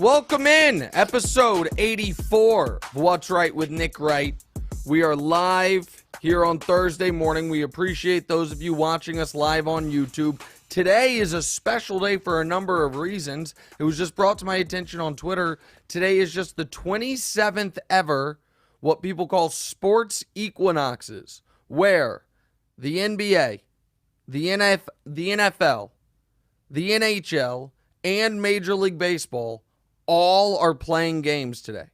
Welcome in, episode 84 of What's Right with Nick Wright. We are live here on Thursday morning. We appreciate those of you watching us live on YouTube. Today is a special day for a number of reasons. It was just brought to my attention on Twitter. Today is just the 27th ever, what people call sports equinoxes, where the NBA, the NFL, the NHL, and Major League Baseball all are playing games today.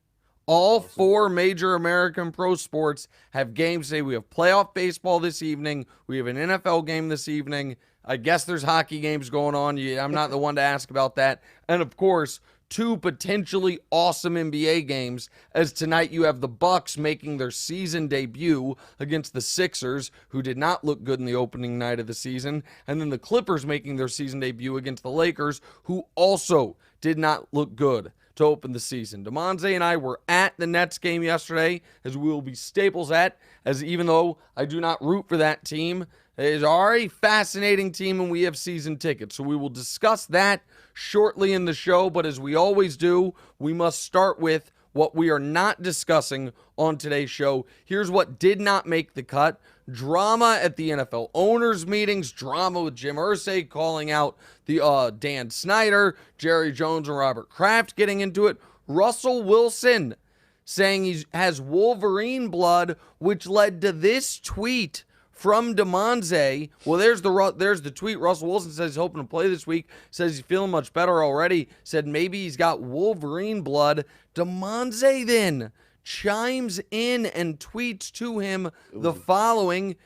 All four major American pro sports have games today. We have playoff baseball this evening. We have an NFL game this evening. I guess there's hockey games going on. I'm not the one to ask about that. And, of course, two potentially awesome NBA games, as tonight you have the Bucks making their season debut against the Sixers, who did not look good in the opening night of the season, and then the Clippers making their season debut against the Lakers, who also did not look good to open the season. DeMonze and I were at the Nets game yesterday, as we will be staples at, as even though I do not root for that team, it is already a fascinating team and we have season tickets. So we will discuss that shortly in the show, but as we always do, we must start with what we are not discussing on today's show. Here's what did not make the cut. Drama at the NFL owners meetings, drama with Jim Irsay calling out the Dan Snyder, Jerry Jones and Robert Kraft getting into it. Russell Wilson saying he has Wolverine blood, which led to this tweet from DeMonze. Well, there's the tweet. Russell Wilson says he's hoping to play this week. Says he's feeling much better already. Said maybe he's got Wolverine blood. DeMonze then chimes in and tweets to him the following.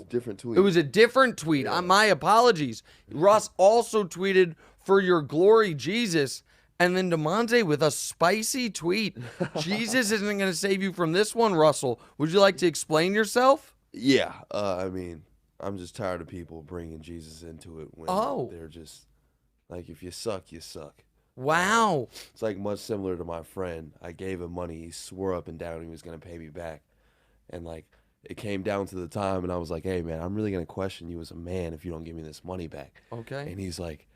Different tweet. It was a different tweet. Yeah. My apologies. Russ also tweeted, "For your glory, Jesus." And then DeMonze with a spicy tweet. Jesus isn't going to save you from this one, Russell. Would you like to explain yourself? Yeah, I'm just tired of people bringing Jesus into it when they're just like, if you suck, you suck. Wow. It's like much similar to my friend. I gave him money. He swore up and down he was going to pay me back. And like, it came down to the time and I was like, hey man, I'm really going to question you as a man if you don't give me this money back. Okay. And he's like,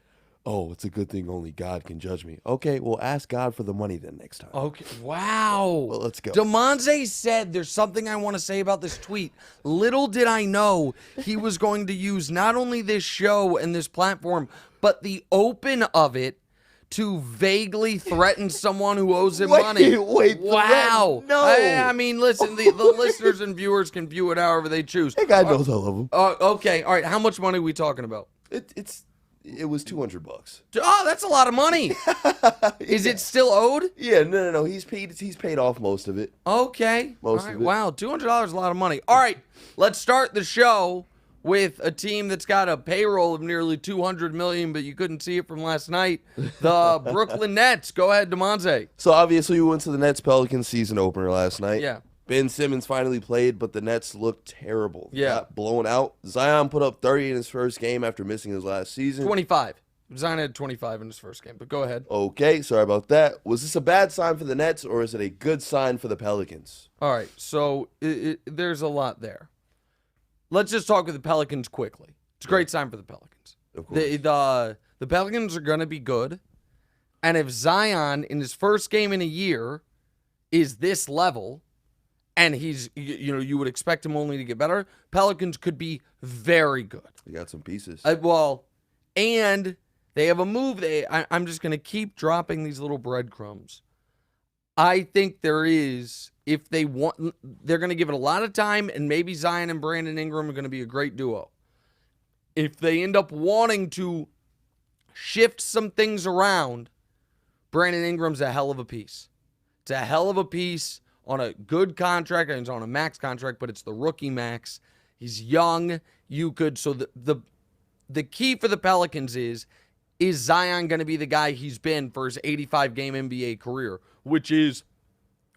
oh, it's a good thing only God can judge me. Okay, well, ask God for the money then next time. Okay. Wow. Well, let's go. DeMonze said, there's something I want to say about this tweet. Little did I know he was going to use not only this show and this platform, but the open of it to vaguely threaten someone who owes him money. Wait, wow. No. I mean, listen, the listeners and viewers can view it however they choose. That guy knows I love him. Okay. All right. How much money are we talking about? It was $200. Oh, that's a lot of money. Is it still owed? Yeah, no. He's paid off most of it. Okay. Most All right. of it. Wow, $200 is a lot of money. All right, let's start the show with a team that's got a payroll of nearly $200 million, but you couldn't see it from last night. The Brooklyn Nets. Go ahead, DeMonze. So obviously we went to the Nets Pelicans season opener last night. Yeah. Ben Simmons finally played, but the Nets looked terrible. Yeah. Got blown out. Zion put up 30 in his first game after missing his last season. 25. Zion had 25 in his first game, but go ahead. Okay, sorry about that. Was this a bad sign for the Nets, or is it a good sign for the Pelicans? All right, so there's a lot there. Let's just talk with the Pelicans quickly. It's a great sign for the Pelicans. Of course. The Pelicans are going to be good, and if Zion in his first game in a year is this level, and he's, you would expect him only to get better, Pelicans could be very good. They got some pieces. And they have a move. I'm just going to keep dropping these little breadcrumbs. I think there is, if they want, they're going to give it a lot of time, and maybe Zion and Brandon Ingram are going to be a great duo. If they end up wanting to shift some things around, Brandon Ingram's a hell of a piece. It's a hell of a piece on a good contract, and it's on a max contract, but it's the rookie max. He's young. So the key for the Pelicans is Zion going to be the guy he's been for his 85-game NBA career, which is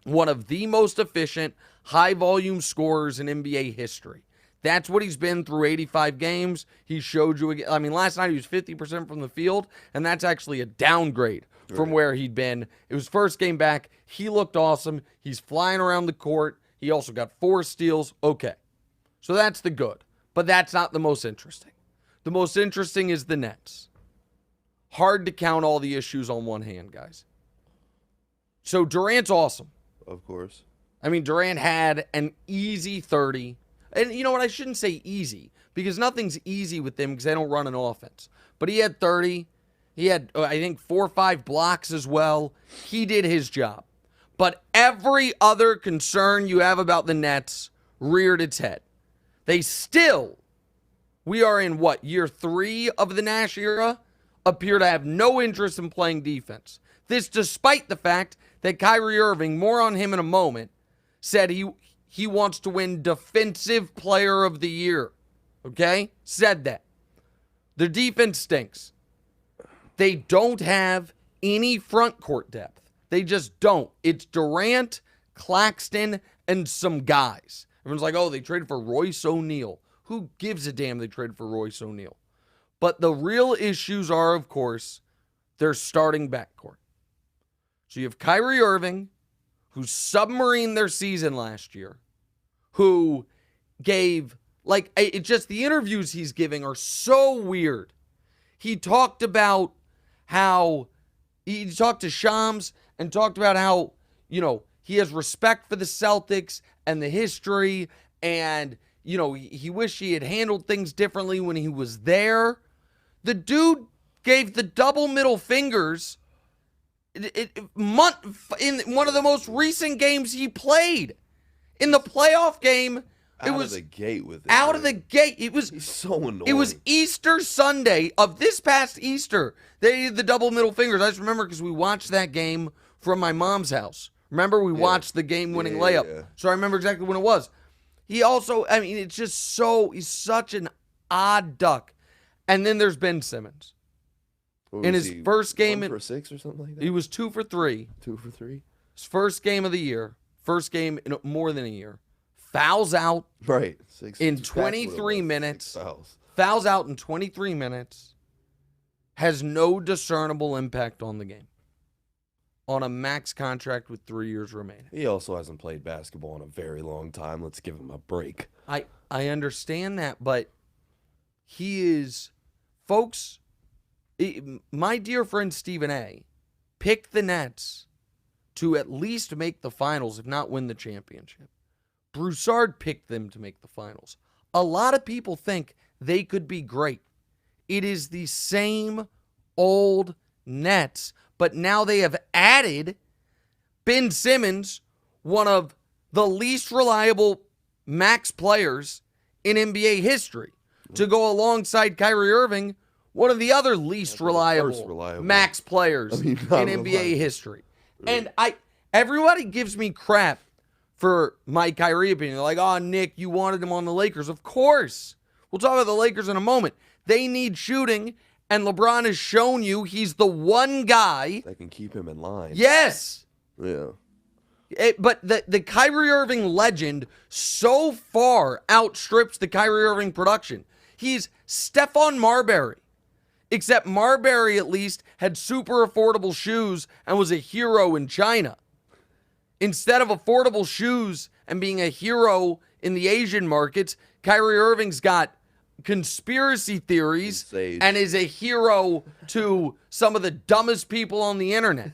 one of the most efficient, high-volume scorers in NBA history. That's what he's been through 85 games. He showed you again. I mean, last night he was 50% from the field, and that's actually a downgrade from where he'd been. It was first game back. He looked awesome. He's flying around the court. He also got 4 steals. Okay. So that's the good. But that's not the most interesting. The most interesting is the Nets. hard to count all the issues on one hand, guys. So Durant's awesome. Of course. I mean, Durant had an easy 30. And you know what? I shouldn't say easy because nothing's easy with them because they don't run an offense. But he had 30. He had, I think, 4 or 5 blocks as well. He did his job. But every other concern you have about the Nets reared its head. They still, we are in what, year 3 of the Nash era, appear to have no interest in playing defense. This despite the fact that Kyrie Irving, more on him in a moment, said he wants to win Defensive Player of the Year. Okay? Said that. Their defense stinks. They don't have any front court depth. They just don't. It's Durant, Claxton, and some guys. Everyone's like, oh, they traded for Royce O'Neal. Who gives a damn they traded for Royce O'Neal? But the real issues are, of course, their starting backcourt. So you have Kyrie Irving, who submarined their season last year, who gave, the interviews he's giving are so weird. He talked about how, he talked to Shams and talked about how, he has respect for the Celtics and the history, and, he wished he had handled things differently when he was there. The dude gave the double middle fingers in one of the most recent games he played. In the playoff game, Out of the gate with it. Out of the gate. He's so annoying. It was Easter Sunday of this past Easter. They did the double middle fingers. I just remember because we watched that game from my mom's house. Remember, we watched the game-winning layup. Yeah. So I remember exactly when it was. He also, it's just he's such an odd duck. And then there's Ben Simmons. In his first game, 1 for 6 or something like that. He was 2 for 3. 2 for 3. His first game of the year. First game in more than a year. Fouls out. Right. In 23 minutes. Fouls out in 23 minutes. Has no discernible impact on the game. On a max contract with 3 years remaining. He also hasn't played basketball in a very long time. Let's give him a break. I understand that, but he is, folks, my dear friend Stephen A. picked the Nets to at least make the finals, if not win the championship. Broussard picked them to make the finals. A lot of people think they could be great. It is the same old Nets, but now they have added Ben Simmons, one of the least reliable max players in NBA history, to go alongside Kyrie Irving, one of the other least reliable max players in NBA history. And everybody gives me crap for my Kyrie opinion. They're like, oh, Nick, you wanted him on the Lakers. Of course. We'll talk about the Lakers in a moment. They need shooting, and LeBron has shown you he's the one guy that can keep him in line. Yes. Yeah. But the Kyrie Irving legend so far outstrips the Kyrie Irving production. He's Stephon Marbury. Except Marbury, at least, had super affordable shoes and was a hero in China. Instead of affordable shoes and being a hero in the Asian markets, Kyrie Irving's got conspiracy theories and is a hero to some of the dumbest people on the internet.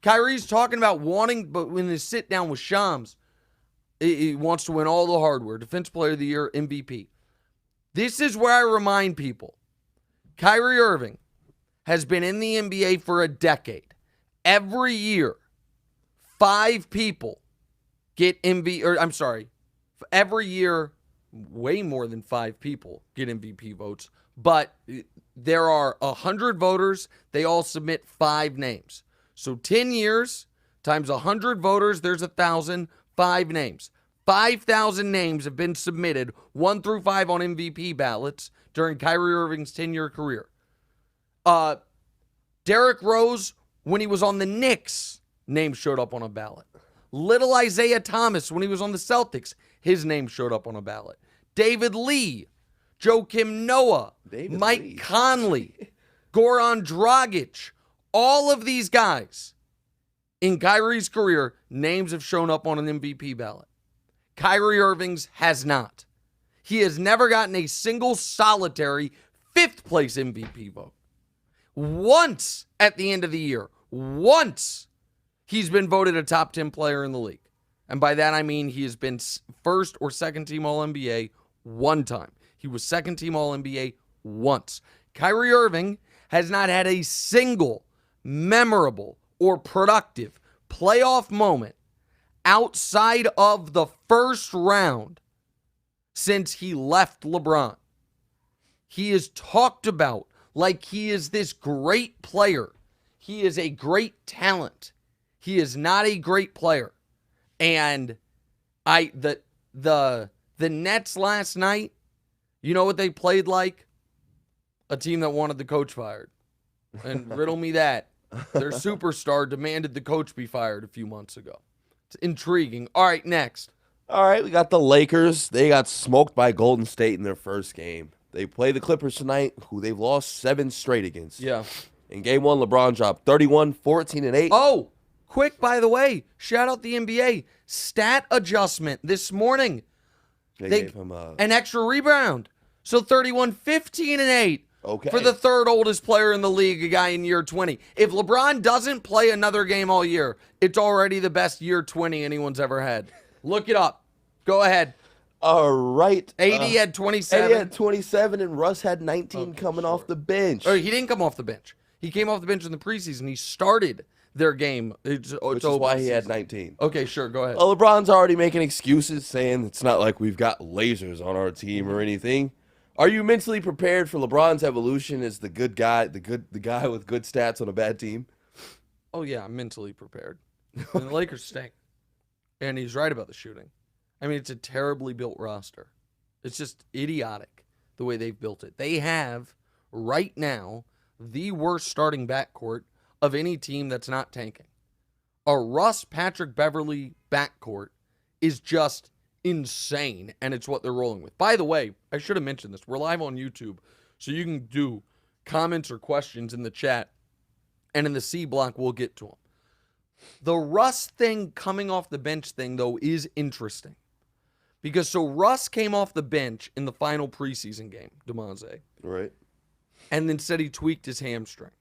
Kyrie's talking about wanting, but when they sit down with Shams, he wants to win all the hardware, Defensive Player of the Year, MVP. This is where I remind people, Kyrie Irving has been in the NBA for a decade. Every year, 5 people get every year, way more than 5 people get MVP votes, but there are 100 voters. They all submit 5 names. So 10 years times 100 voters, there's 1,000, 5 names. 5,000 names have been submitted, 1 through 5 on MVP ballots during Kyrie Irving's 10-year career. Derrick Rose, when he was on the Knicks, name showed up on a ballot. Little Isaiah Thomas, when he was on the Celtics, his name showed up on a ballot. David Lee, Joakim Noah, Mike Conley, Goran Dragic, all of these guys in Kyrie's career, names have shown up on an MVP ballot. Kyrie Irving's has not. He has never gotten a single solitary 5th place MVP vote. once at the end of the year, once he's been voted a top 10 player in the league. And by that I mean he has been first or second team All-NBA one time. He was second team All-NBA once. Kyrie Irving has not had a single memorable or productive playoff moment outside of the first round since he left LeBron. He is talked about like he is this great player. He is a great talent. He is not a great player. And the Nets last night, you know what they played like? A team that wanted the coach fired. And riddle me that. Their superstar demanded the coach be fired a few months ago. It's intriguing. All right, next. All right, we got the Lakers. They got smoked by Golden State in their first game. They play the Clippers tonight, who they've lost 7 straight against. Yeah. In game 1, LeBron dropped 31, 14, and 8. Oh, quick, by the way, shout out the NBA. Stat adjustment this morning. They gave him an extra rebound. So 31, 15, and 8. Okay. For the third oldest player in the league, a guy in year 20. If LeBron doesn't play another game all year, it's already the best year 20 anyone's ever had. Look it up. Go ahead. All right. AD had 27. AD had 27, and Russ had 19 coming off the bench. Oh, he didn't come off the bench. He came off the bench in the preseason. He started their game. Which is why he had 19. Okay, sure. Go ahead. Well, LeBron's already making excuses, saying it's not like we've got lasers on our team or anything. Are you mentally prepared for LeBron's evolution as the good guy, the guy with good stats on a bad team? Oh, yeah, I'm mentally prepared. And the Lakers stink. And he's right about the shooting. I mean, it's a terribly built roster. It's just idiotic the way they've built it. They have, right now, the worst starting backcourt of any team that's not tanking. A Russ, Patrick Beverly backcourt is just insane, and it's what they're rolling with. By the way, I should have mentioned this. We're live on YouTube, so you can do comments or questions in the chat, and in the C block, we'll get to them. The Russ thing coming off the bench thing, though, is interesting. Because so Russ came off the bench in the final preseason game, DeMonze. Right. And then said he tweaked his hamstring.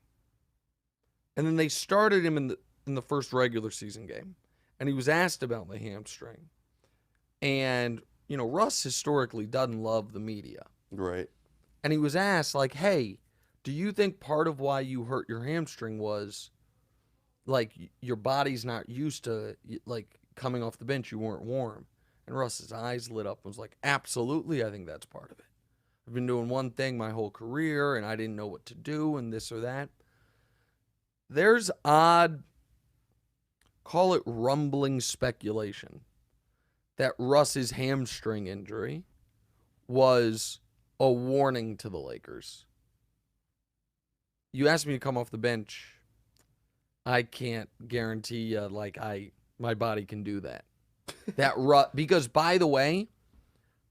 And then they started him in the first regular season game. And he was asked about the hamstring. And, you know, Russ historically doesn't love the media. Right. And he was asked, like, hey, do you think part of why you hurt your hamstring was, like, your body's not used to, like, coming off the bench, you weren't warm? And Russ's eyes lit up and was like, absolutely, I think that's part of it. I've been doing one thing my whole career, and I didn't know what to do, and this or that. There's odd, call it rumbling speculation, that Russ's hamstring injury was a warning to the Lakers. You asked me to come off the bench. I can't guarantee you, my body can do that. Because, by the way,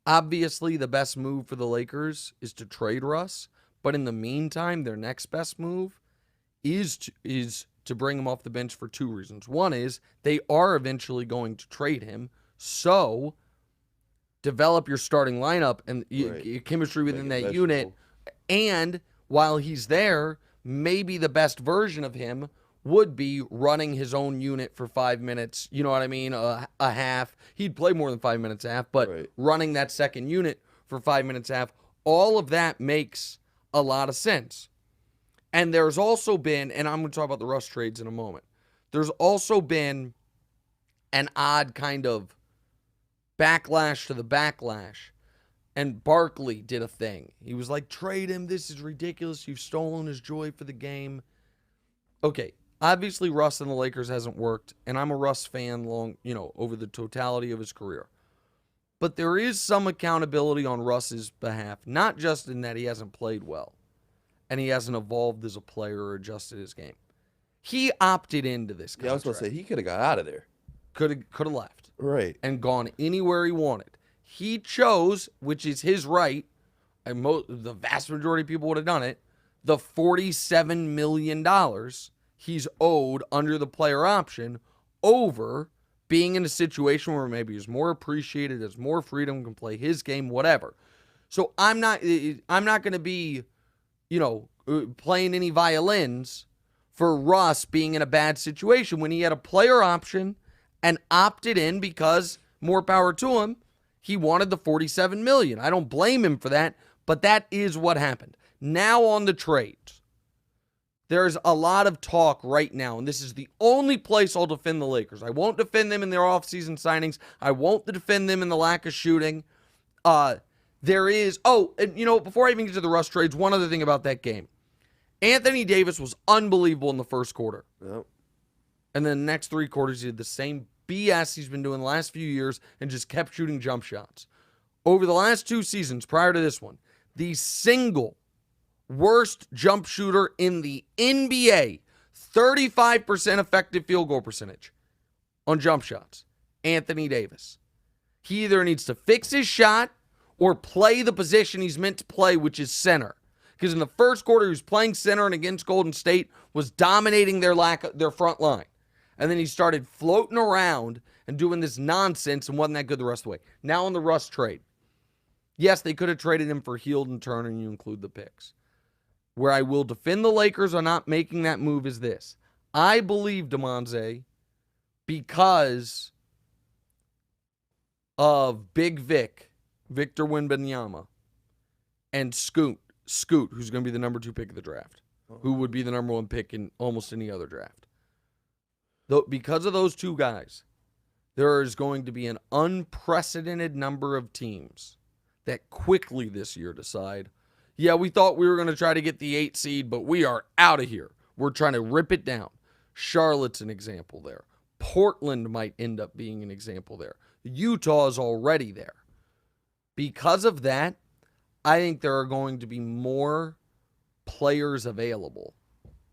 obviously the best move for the Lakers is to trade Russ. But in the meantime, their next best move is to bring him off the bench for 2 reasons. One is they are eventually going to trade him. So develop your starting lineup and your chemistry within that unit. And while he's there, maybe the best version of him would be running his own unit for 5 minutes, you know what I mean, a half. He'd play more than 5 minutes a half, but running that second unit for 5 minutes a half, all of that makes a lot of sense. And there's also been, and I'm going to talk about the Russ trades in a moment, there's also been an odd kind of backlash to the backlash. And Barkley did a thing. He was like, trade him, this is ridiculous, you've stolen his joy for the game. Okay. Obviously, Russ and the Lakers hasn't worked, and I'm a Russ fan over the totality of his career. But there is some accountability on Russ's behalf, not just in that he hasn't played well, and he hasn't evolved as a player or adjusted his game. He opted into this contract. Yeah, I was going to say, he could have got out of there. Could have left. Right. And gone anywhere he wanted. He chose, which is his right, and the vast majority of people would have done it, the $47 million he's owed under the player option over being in a situation where maybe he's more appreciated, has more freedom, can play his game, whatever. So I'm not going to be, playing any violins for Russ being in a bad situation when he had a player option and opted in because, more power to him, he wanted the $47 million. I don't blame him for that, but that is what happened. Now on the trades. There's a lot of talk right now, and this is the only place I'll defend the Lakers. I won't defend them in their offseason signings. I won't defend them in the lack of shooting. There is, and before I even get to the Russ trades, one other thing about that game. Anthony Davis was unbelievable in the first quarter. Yep. And then the next 3 quarters, he did the same BS he's been doing the last few years and just kept shooting jump shots. Over the last 2 seasons prior to this one, the single worst jump shooter in the NBA, 35% effective field goal percentage on jump shots, Anthony Davis. He either needs to fix his shot or play the position he's meant to play, which is center. Because in the first quarter, he was playing center and against Golden State was dominating their front line. And then he started floating around and doing this nonsense and wasn't that good the rest of the way. Now on the Russ trade. Yes, they could have traded him for Hield and Turner, and you include the picks. Where I will defend the Lakers on not making that move is this. I believe, DeMonze, because of Big Vic, Victor Wembanyama, and Scoot, who's going to be the number 2 pick of the draft, who would be the number 1 pick in almost any other draft. Because of those 2 guys, there is going to be an unprecedented number of teams that quickly this year decide, yeah, we thought we were going to try to get the 8 seed, but we are out of here. We're trying to rip it down. Charlotte's an example there. Portland might end up being an example there. Utah is already there. Because of that, I think there are going to be more players available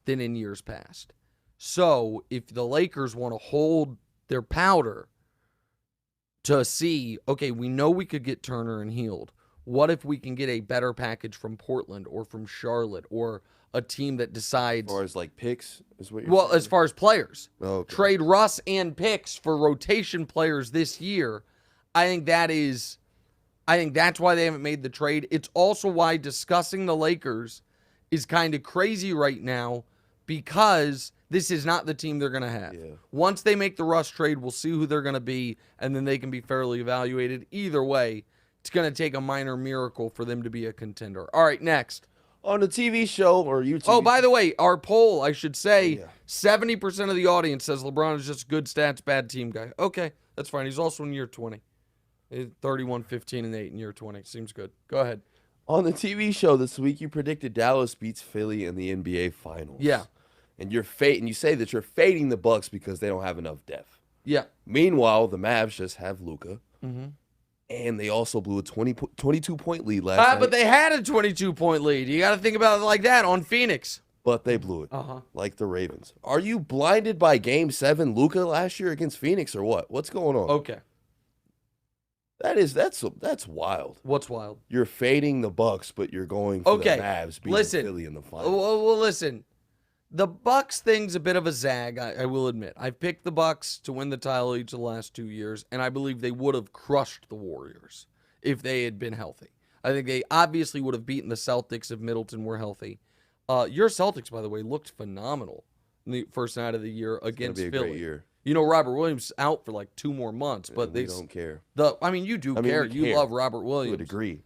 than in years past. So if the Lakers want to hold their powder to see, okay, we know we could get Turner and Hield. What if we can get a better package from Portland or from Charlotte or a team that decides... As far as like picks is what you're saying? As far as players. Okay. Trade Russ and picks for rotation players this year. I think that's why they haven't made the trade. It's also why discussing the Lakers is kind of crazy right now because this is not the team they're going to have. Yeah. Once they make the Russ trade, we'll see who they're going to be, and then they can be fairly evaluated. Either way, it's going to take a minor miracle for them to be a contender. All right, next. On the TV show or YouTube. Oh, by the way, our poll, I should say, 70% of the audience says LeBron is just good stats, bad team guy. Okay, that's fine. He's also in year 20. 31, 15, and 8 in year 20. Seems good. Go ahead. On the TV show this week, you predicted Dallas beats Philly in the NBA Finals. Yeah. And you say that you're fading the Bucks because they don't have enough depth. Yeah. Meanwhile, the Mavs just have Luka. Mm-hmm. And they also blew a 22-point lead last night. But they had a 22-point lead. You got to think about it like that on Phoenix. But they blew it, like the Ravens. Are you blinded by Game 7 Luka last year against Phoenix or what? What's going on? Okay. That's wild. What's wild? You're fading the Bucks, but you're going for the Mavs beating Philly in the finals. Well, listen. The Bucks thing's a bit of a zag, I will admit. I've picked the Bucks to win the title each of the last 2 years, and I believe they would have crushed the Warriors if they had been healthy. I think they obviously would have beaten the Celtics if Middleton were healthy. Your Celtics, by the way, looked phenomenal in the first night of the year against Philly. It's going to be a great year. You know, Robert Williams out for like 2 more months, but they don't care. You do care. You love Robert Williams. I would agree.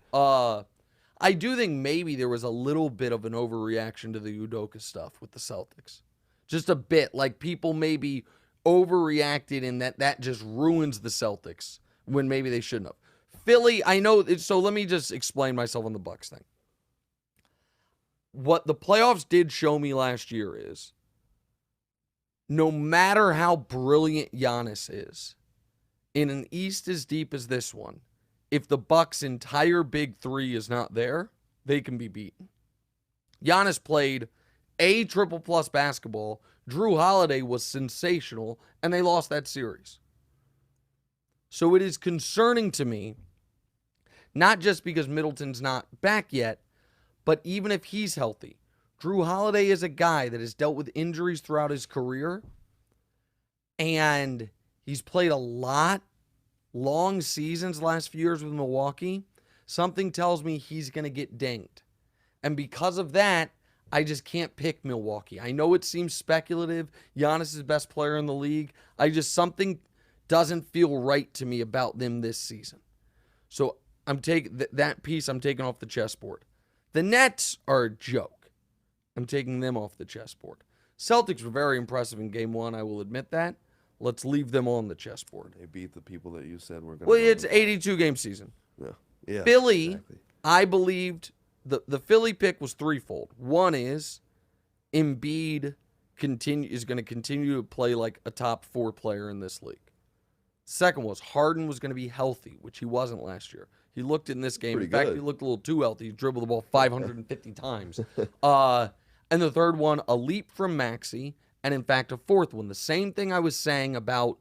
I do think maybe there was a little bit of an overreaction to the Udoka stuff with the Celtics. Just a bit. Like people maybe overreacted in that just ruins the Celtics when maybe they shouldn't have. Philly, I know. So let me just explain myself on the Bucks thing. What the playoffs did show me last year is no matter how brilliant Giannis is, in an East as deep as this one, if the Bucks' entire big three is not there, they can be beaten. Giannis played a triple-plus basketball. Drew Holiday was sensational, and they lost that series. So it is concerning to me, not just because Middleton's not back yet, but even if he's healthy. Drew Holiday is a guy that has dealt with injuries throughout his career, and he's played a lot, long seasons last few years with Milwaukee. Something tells me he's going to get dinged. And because of that, I just can't pick Milwaukee. I know it seems speculative. Giannis is the best player in the league. Something doesn't feel right to me about them this season. So I'm taking that piece. I'm taking off the chessboard. The Nets are a joke. I'm taking them off the chessboard. Celtics were very impressive in Game 1. I will admit that. Let's leave them on the chessboard. They beat the people that you said were going to. Well, it's 82-game season. Yeah. Philly, exactly. I believed the Philly pick was threefold. One is Embiid is going to continue to play like a top 4 player in this league. Second was Harden was going to be healthy, which he wasn't last year. He looked in this game. In fact, he looked a little too healthy. He dribbled the ball 550 times. And the third one, a leap from Maxey. And in fact, a fourth one. The same thing I was saying about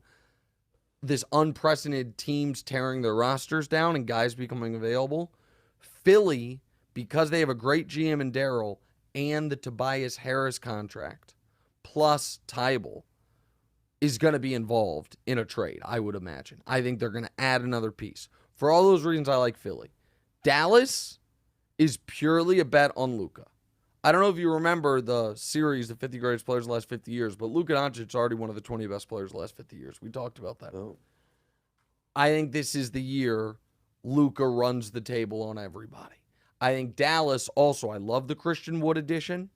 this unprecedented teams tearing their rosters down and guys becoming available. Philly, because they have a great GM in Darryl and the Tobias Harris contract, plus Tybal, is going to be involved in a trade, I would imagine. I think they're going to add another piece. For all those reasons, I like Philly. Dallas is purely a bet on Luka. I don't know if you remember the series, the 50 greatest players of the last 50 years, but Luka Doncic is already one of the 20 best players of the last 50 years. We talked about that. Oh. I think this is the year Luka runs the table on everybody. I think Dallas also, I love the Christian Wood addition.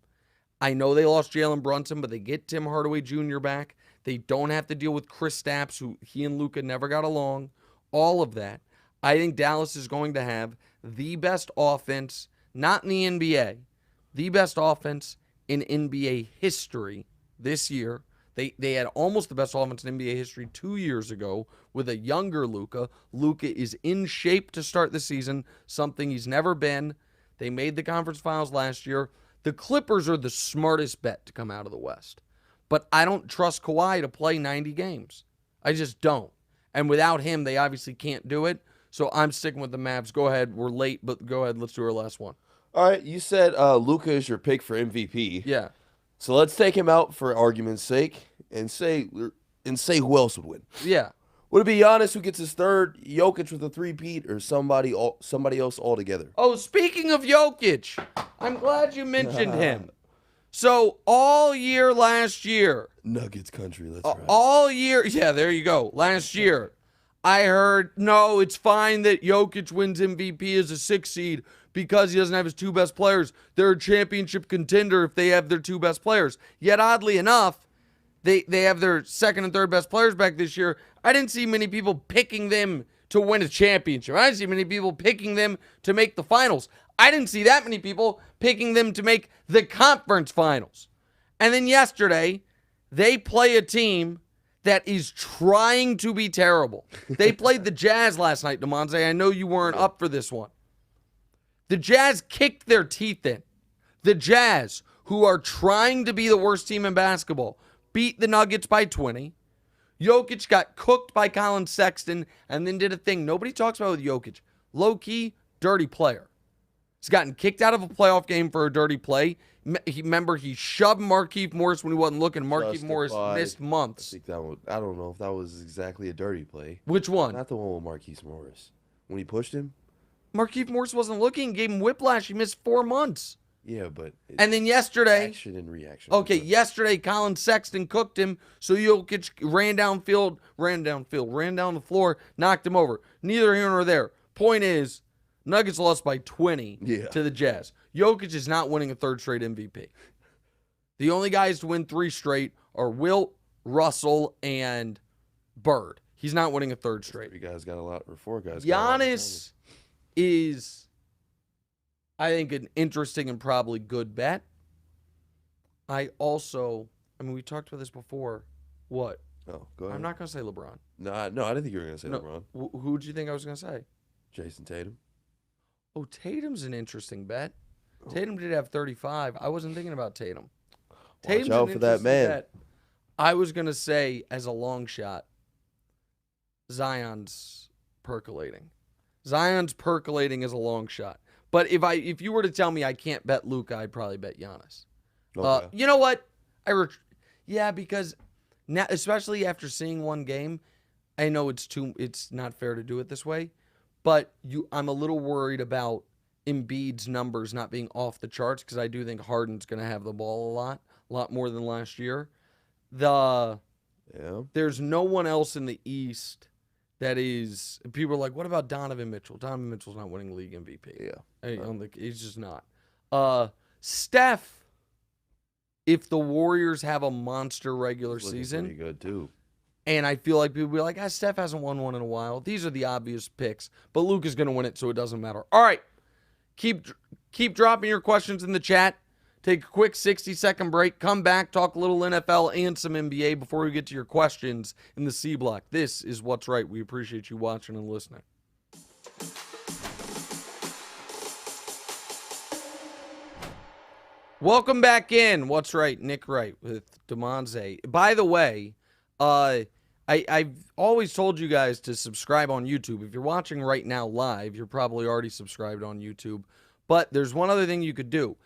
I know they lost Jalen Brunson, but they get Tim Hardaway Jr. back. They don't have to deal with Chris Stapps, who he and Luka never got along. All of that. I think Dallas is going to have the best offense, not in the NBA, the best offense in NBA history this year. They had almost the best offense in NBA history 2 years ago with a younger Luka. Luka is in shape to start the season, something he's never been. They made the conference finals last year. The Clippers are the smartest bet to come out of the West. But I don't trust Kawhi to play 90 games. I just don't. And without him, they obviously can't do it. So I'm sticking with the Mavs. Go ahead. We're late, but go ahead. Let's do our last one. All right, you said Luka is your pick for MVP. Yeah. So let's take him out for argument's sake and say who else would win. Yeah. Would it be Giannis who gets his third, Jokic with a three-peat, or somebody else altogether? Oh, speaking of Jokic, I'm glad you mentioned him. So all year last year. Nuggets country, that's right. All year. Yeah, there you go. Last year, I heard, no, it's fine that Jokic wins MVP as a 6 seed because he doesn't have his 2 best players. They're a championship contender if they have their 2 best players. Yet, oddly enough, they have their 2nd and 3rd best players back this year. I didn't see many people picking them to win a championship. I didn't see many people picking them to make the finals. I didn't see that many people picking them to make the conference finals. And then yesterday, they play a team that is trying to be terrible. They played the Jazz last night, DeMonte. I know you weren't up for this one. The Jazz kicked their teeth in. The Jazz, who are trying to be the worst team in basketball, beat the Nuggets by 20. Jokic got cooked by Colin Sexton and then did a thing nobody talks about with Jokic. Low-key, dirty player. He's gotten kicked out of a playoff game for a dirty play. Remember, he shoved Markieff Morris when he wasn't looking. Markieff Morris missed months. I don't know if that was exactly a dirty play. Which one? Not the one with Markieff Morris. When he pushed him? Markieff Morris wasn't looking. Gave him whiplash. He missed 4 months. Yeah, but... And then yesterday... Action and reaction. Okay, yesterday, Colin Sexton cooked him, so Jokic ran down the floor, knocked him over. Neither here nor there. Point is, Nuggets lost by 20 to the Jazz. Jokic is not winning a 3rd straight MVP. The only guys to win 3 straight are Wilt, Russell, and Bird. He's not winning a 3rd straight. 3 guys got a lot, or 4 guys Giannis is, I think, an interesting and probably good bet. We talked about this before. What? Oh, go ahead. I'm not going to say LeBron. No, I didn't think you were going to say LeBron. Who did you think I was going to say? Jason Tatum. Oh, Tatum's an interesting bet. Tatum did have 35. I wasn't thinking about Tatum. Watch out for that man. Bet. I was going to say, as a long shot, Zion's percolating. Zion's percolating as a long shot. But if you were to tell me I can't bet Luka, I'd probably bet Giannis. Okay. You know what? Because now, especially after seeing one game, I know it's not fair to do it this way, but I'm a little worried about Embiid's numbers not being off the charts, because I do think Harden's going to have the ball a lot more than last year. There's no one else in the East that is. People are like, what about Donovan Mitchell? Donovan Mitchell's not winning league MVP. Yeah, He's just not. Steph. If the Warriors have a monster regular season, pretty good too. And I feel like people will be like, Steph hasn't won one in a while. These are the obvious picks, but Luka's going to win it, so it doesn't matter. All right, keep dropping your questions in the chat. Take a quick 60-second break. Come back, talk a little NFL and some NBA before we get to your questions in the C block. This is What's Right. We appreciate you watching and listening. Welcome back in. What's Right? Nick Wright with DeMonze. By the way, I've always told you guys to subscribe on YouTube. If you're watching right now live, you're probably already subscribed on YouTube. But there's one other thing you could do.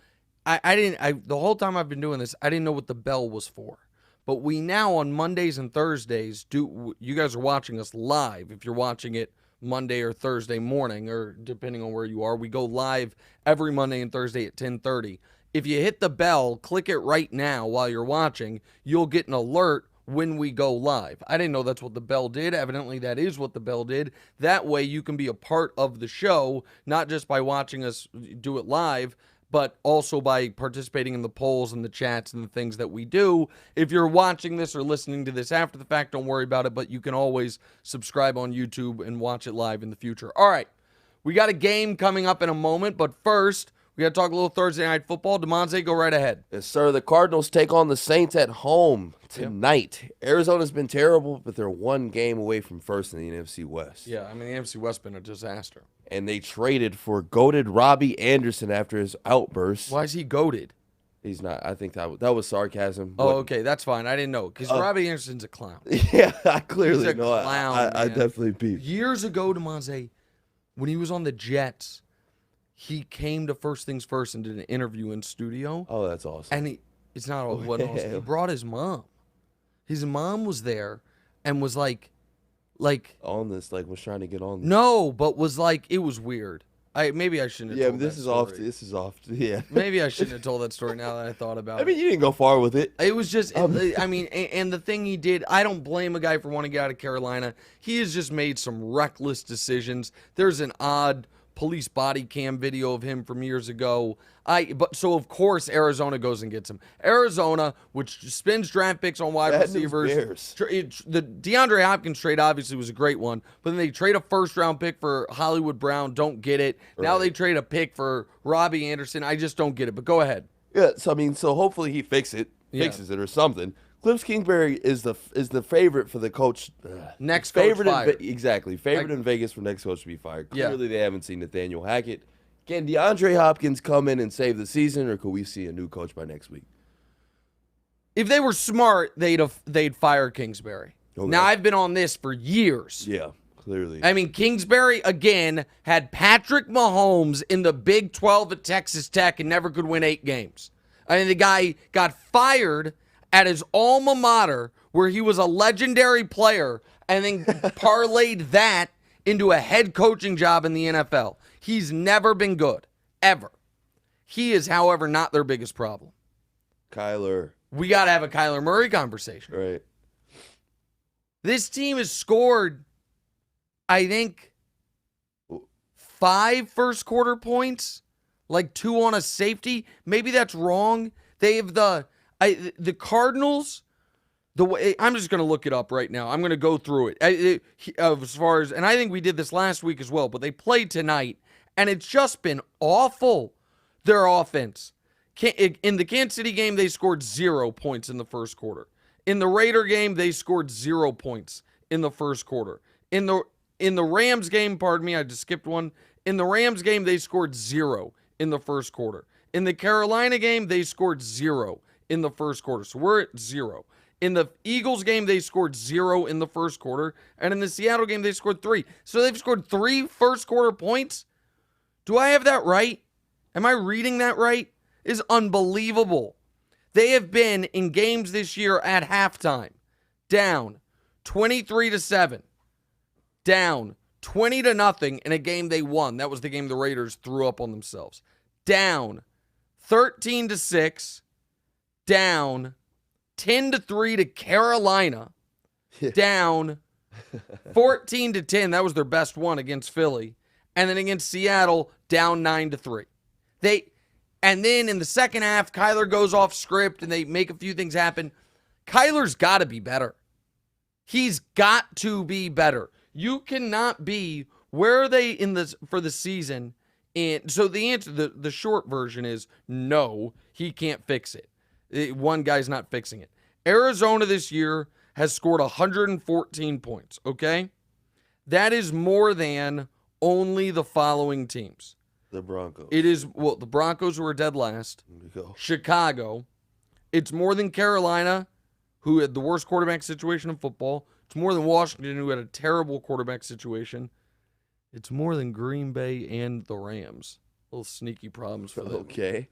The whole time I've been doing this, I didn't know what the bell was for. But we now on Mondays and Thursdays you guys are watching us live. If you're watching it Monday or Thursday morning, or depending on where you are, we go live every Monday and Thursday at 10:30. If you hit the bell, click it right now while you're watching, you'll get an alert when we go live. I didn't know that's what the bell did. Evidently, that is what the bell did. That way, you can be a part of the show, not just by watching us do it live, but also by participating in the polls and the chats and the things that we do. If you're watching this or listening to this after the fact, don't worry about it, but you can always subscribe on YouTube and watch it live in the future. All right, we got a game coming up in a moment, but first, we got to talk a little Thursday Night Football. DeMonze, go right ahead. Yes, sir. The Cardinals take on the Saints at home tonight. Yep. Arizona's been terrible, but they're one game away from first in the NFC West. Yeah, I mean, the NFC West's been a disaster. And they traded for goated Robbie Anderson after his outburst. Why is he goated? He's not. I think that was sarcasm. Oh, okay. That's fine. I didn't know. Because Robbie Anderson's a clown. Yeah, I clearly He's a know. Clown, I definitely beat. Years ago, DeMonze, when he was on the Jets, he came to First Things First and did an interview in studio. Oh, that's awesome. And it's not all what else. He brought his mom. His mom was there and was like on this, was trying to get on this. No, but was like, it was weird. Maybe I shouldn't have told this that is story. This is off. Yeah. Maybe I shouldn't have told that story now that I thought about it. I mean, you didn't go far with it. It was just, I mean, and the thing he did, I don't blame a guy for wanting to get out of Carolina. He has just made some reckless decisions. There's an odd police body cam video of him from years ago. So of course Arizona goes and gets him. Arizona, which spends draft picks on wide receivers. The DeAndre Hopkins trade obviously was a great one, but then they trade a first-round pick for Hollywood Brown. Don't get it. Right. Now they trade a pick for Robbie Anderson. I just don't get it. But go ahead. Yeah. So hopefully he fixes it or something. Cliff Kingsbury is the favorite for the coach. Next coach fired. Exactly. Favorite in Vegas for next coach to be fired. Clearly they haven't seen Nathaniel Hackett. Can DeAndre Hopkins come in and save the season, or could we see a new coach by next week? If they were smart, they'd fire Kingsbury. Okay. Now, I've been on this for years. Yeah, clearly. I mean, Kingsbury, again, had Patrick Mahomes in the Big 12 at Texas Tech and never could win 8 games. I mean, the guy got fired at his alma mater where he was a legendary player and then parlayed that into a head coaching job in the NFL. He's never been good, ever. He is, however, not their biggest problem. Kyler. We got to have a Kyler Murray conversation. Right. This team has scored, I think, 5 first quarter points, like 2 on a safety. Maybe that's wrong. They have the Cardinals. I'm just going to look it up right now. I'm going to go through it. As far as, and I think we did this last week as well, but they played tonight, and it's just been awful, their offense. In the Kansas City game, they scored 0 points in the first quarter. In the Raider game, they scored 0 points in the first quarter. In the Rams game, pardon me, I just skipped one. In the Rams game, they scored 0 in the first quarter. In the Carolina game, they scored 0 in the first quarter. So we're at 0. In the Eagles game, they scored 0 in the first quarter. And in the Seattle game, they scored 3. So they've scored 3 first quarter points? Do I have that right? Am I reading that right? It's unbelievable. They have been in games this year at halftime down 23-7, down 20-0 in a game they won. That was the game the Raiders threw up on themselves. Down 13-6. Down 10-3 to Carolina. Down 14-10. That was their best one against Philly. And then against Seattle, down 9-3. And then in the second half, Kyler goes off script and they make a few things happen. Kyler's got to be better. He's got to be better. You cannot be, where are they in this for the season? And so the answer, the short version is no, he can't fix it. One guy's not fixing it. Arizona this year has scored 114 points, okay? That is more than only the following teams. The Broncos. It is, well, the Broncos who are dead last. There we go. Chicago. It's more than Carolina, who had the worst quarterback situation in football. It's more than Washington, who had a terrible quarterback situation. It's more than Green Bay and the Rams. Little sneaky problems for them. Okay.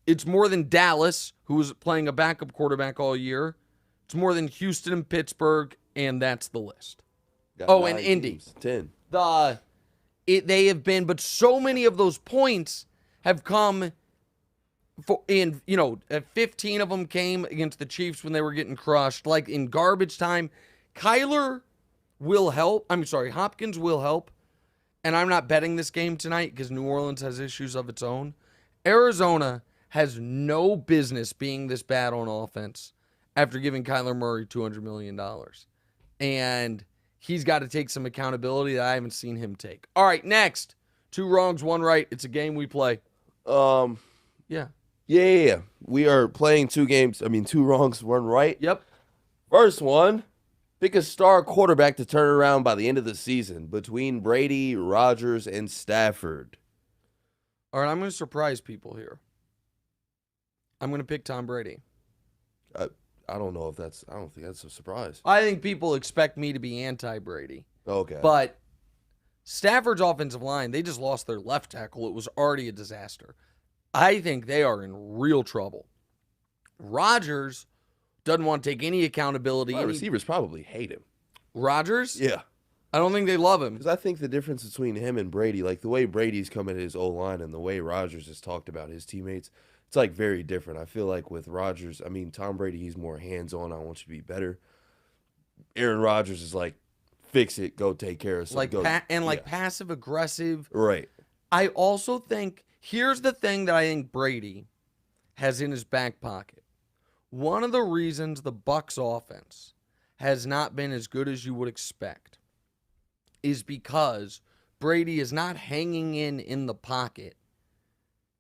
It's more than Dallas, who was playing a backup quarterback all year. It's more than Houston and Pittsburgh, and that's the list. Got Oh, 9 and Indy. teams. 10. They have been, but so many of those points have come in, 15 of them came against the Chiefs when they were getting crushed, like in garbage time. Kyler will help. Hopkins will help. And I'm not betting this game tonight because New Orleans has issues of its own. Arizona has no business being this bad on offense after giving Kyler Murray $200 million. And he's got to take some accountability that I haven't seen him take. All right, next. 2 Wrongs, 1 Right. It's a game we play. Yeah. Yeah. We are playing 2 games. 2 Wrongs, 1 Right. Yep. First one, pick a star quarterback to turn around by the end of the season between Brady, Rodgers, and Stafford. All right, I'm going to surprise people here. I'm going to pick Tom Brady. I don't know if that's, I don't think that's a surprise. I think people expect me to be anti-Brady. Okay. But Stafford's offensive line, they just lost their left tackle. It was already a disaster. I think they are in real trouble. Rodgers doesn't want to take any accountability. Receivers probably hate him. Rodgers? Yeah. I don't think they love him. Because I think the difference between him and Brady, like the way Brady's come at his O-line and the way Rodgers has talked about his teammates, it's like very different. I feel like with Rodgers, Tom Brady, he's more hands-on. I want you to be better. Aaron Rodgers is like, fix it, go take care of something. Passive-aggressive. Right. I also think, here's the thing that I think Brady has in his back pocket. One of the reasons the Bucs offense has not been as good as you would expect is because Brady is not hanging in the pocket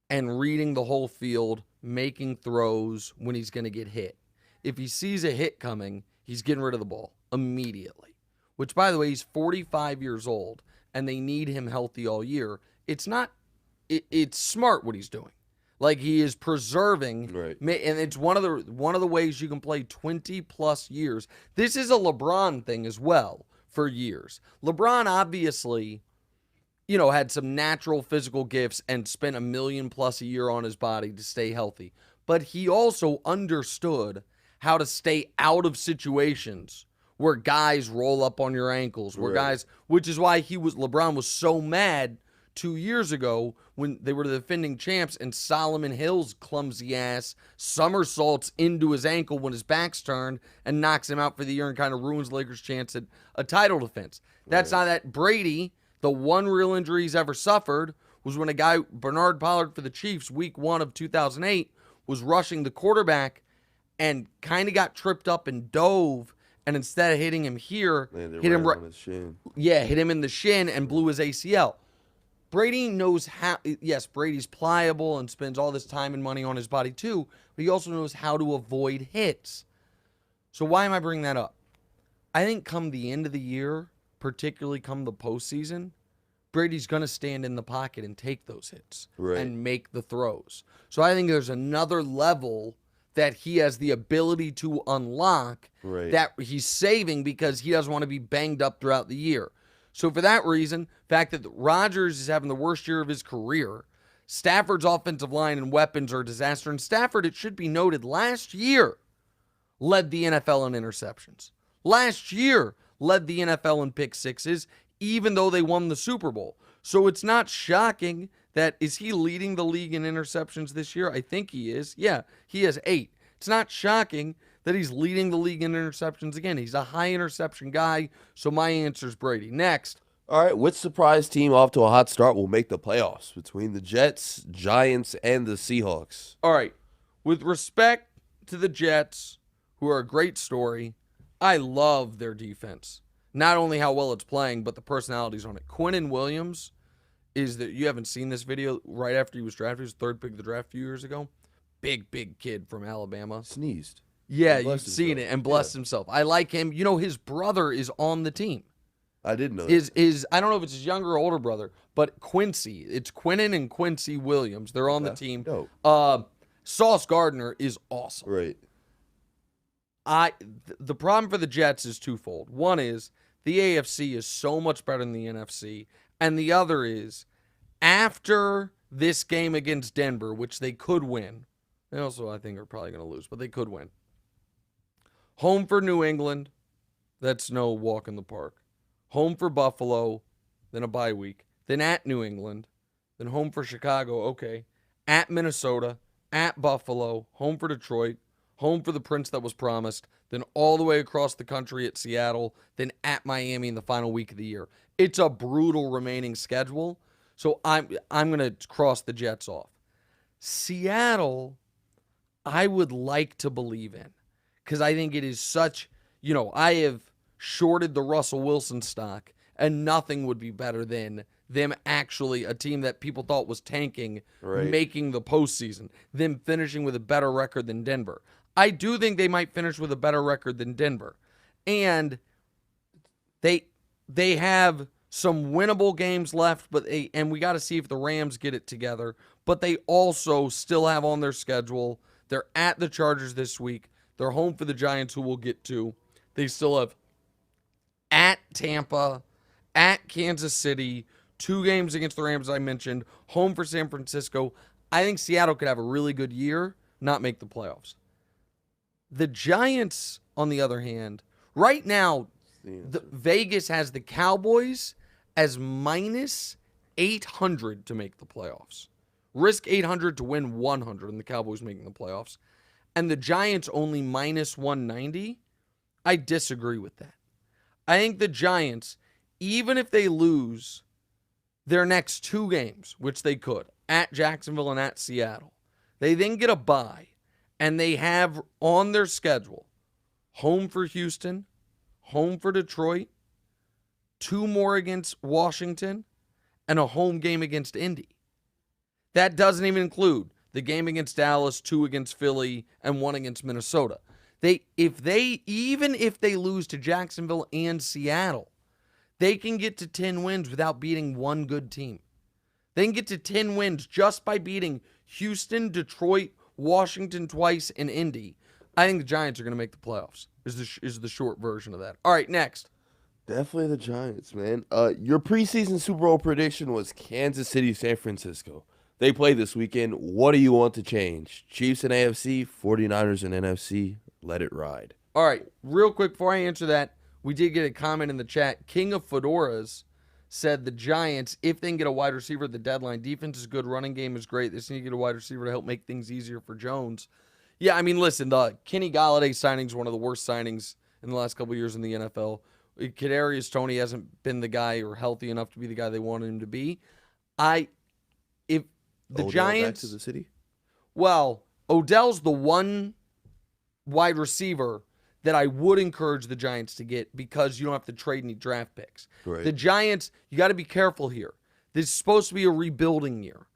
and reading the whole field, making throws when he's going to get hit. If he sees a hit coming, he's getting rid of the ball immediately. Which, by the way, he's 45 years old, and they need him healthy all year. It's smart what he's doing. Like, he is preserving, right. And it's one of the ways you can play 20-plus years. This is a LeBron thing as well for years. LeBron obviously, had some natural physical gifts and spent $1 million+ a year on his body to stay healthy. But he also understood how to stay out of situations where guys roll up on your ankles, which is why LeBron was so mad 2 years ago when they were the defending champs and Solomon Hill's clumsy ass somersaults into his ankle when his back's turned and knocks him out for the year and kind of ruins Lakers' chance at a title defense. That's not that. Brady, the one real injury he's ever suffered was when a guy, Bernard Pollard for the Chiefs, week 1 of 2008, was rushing the quarterback and kind of got tripped up and dove, and instead of hitting him here, hit him right on his shin. Yeah, hit him in the shin and blew his ACL. Brady knows how, yes, Brady's pliable and spends all this time and money on his body too, but he also knows how to avoid hits. So why am I bringing that up? I think come the end of the year, particularly come the postseason, Brady's going to stand in the pocket and take those hits and make the throws. So I think there's another level that he has the ability to unlock that he's saving because he doesn't want to be banged up throughout the year. So for that reason, the fact that Rodgers is having the worst year of his career, Stafford's offensive line and weapons are a disaster. And Stafford, it should be noted, last year led the NFL in interceptions. Last year led the NFL in pick sixes. even though they won the Super Bowl. So it's not shocking that, is he leading the league in interceptions this year? I think he is. Yeah, he has 8. It's not shocking that he's leading the league in interceptions again. He's a high interception guy, so my answer is Brady. Next. All right, which surprise team off to a hot start will make the playoffs between the Jets, Giants, and the Seahawks? All right, with respect to the Jets, who are a great story, I love their defense. Not only how well it's playing, but the personalities on it. Quinnen Williams is that, you haven't seen this video, right after he was drafted. He was 3rd pick of the draft a few years ago. Big kid from Alabama. Sneezed. Yeah, you've seen it, and blessed himself. I like him. You know, his brother is on the team. I didn't know His I don't know if it's his younger or older brother, but Quincy. It's Quinnen and Quincy Williams. They're on the team. Dope. Sauce Gardner is awesome. Right. The problem for the Jets is twofold. One is the AFC is so much better than the NFC, and the other is after this game against Denver, which they could win. They also, I think, are probably going to lose, but they could win. Home for New England, that's no walk in the park. Home for Buffalo, then a bye week. Then at New England, then home for Chicago, okay. At Minnesota, at Buffalo, home for Detroit, home for the Prince that was promised, then all the way across the country at Seattle, then at Miami in the final week of the year. It's a brutal remaining schedule, so I'm going to cross the Jets off. Seattle, I would like to believe in, because I think it is such, I have shorted the Russell Wilson stock, and nothing would be better than them actually, a team that people thought was tanking, making the postseason, them finishing with a better record than Denver. I do think they might finish with a better record than Denver. And they have some winnable games left, and we got to see if the Rams get it together. But they also still have on their schedule, they're at the Chargers this week. They're home for the Giants, who we'll get to. They still have at Tampa, at Kansas City, 2 games against the Rams, I mentioned, home for San Francisco. I think Seattle could have a really good year, not make the playoffs. The Giants, on the other hand, right now, Vegas has the Cowboys as minus 800 to make the playoffs. Risk 800 to win 100, and the Cowboys making the playoffs. And the Giants only minus 190. I disagree with that. I think the Giants, even if they lose their next 2 games, which they could, at Jacksonville and at Seattle, they then get a bye, and they have on their schedule home for Houston, home for Detroit, 2 more against Washington, and a home game against Indy. That doesn't even include the game against Dallas, 2 against Philly, and 1 against Minnesota. Even if they lose to Jacksonville and Seattle, they can get to 10 wins without beating one good team. They can get to 10 wins just by beating Houston, Detroit, Washington twice, and Indy. I think the Giants are going to make the playoffs, is the short version of that. All right, next. Definitely the Giants, man. Your preseason Super Bowl prediction was Kansas City, San Francisco. They play this weekend. What do you want to change? Chiefs and AFC, 49ers and NFC. Let it ride. All right, real quick before I answer that, we did get a comment in the chat. King of Fedoras said the Giants, if they can get a wide receiver at the deadline, defense is good, running game is great. They just need to get a wide receiver to help make things easier for Jones. Yeah, I mean, listen, the Kenny Golladay signing is one of the worst signings in the last couple of years in the NFL. Kadarius Toney hasn't been the guy or healthy enough to be the guy they wanted him to be. If the Odell Giants back to the city? Well, Odell's the one wide receiver that I would encourage the Giants to get because you don't have to trade any draft picks. Right. The Giants, you got to be careful here. This is supposed to be a rebuilding year,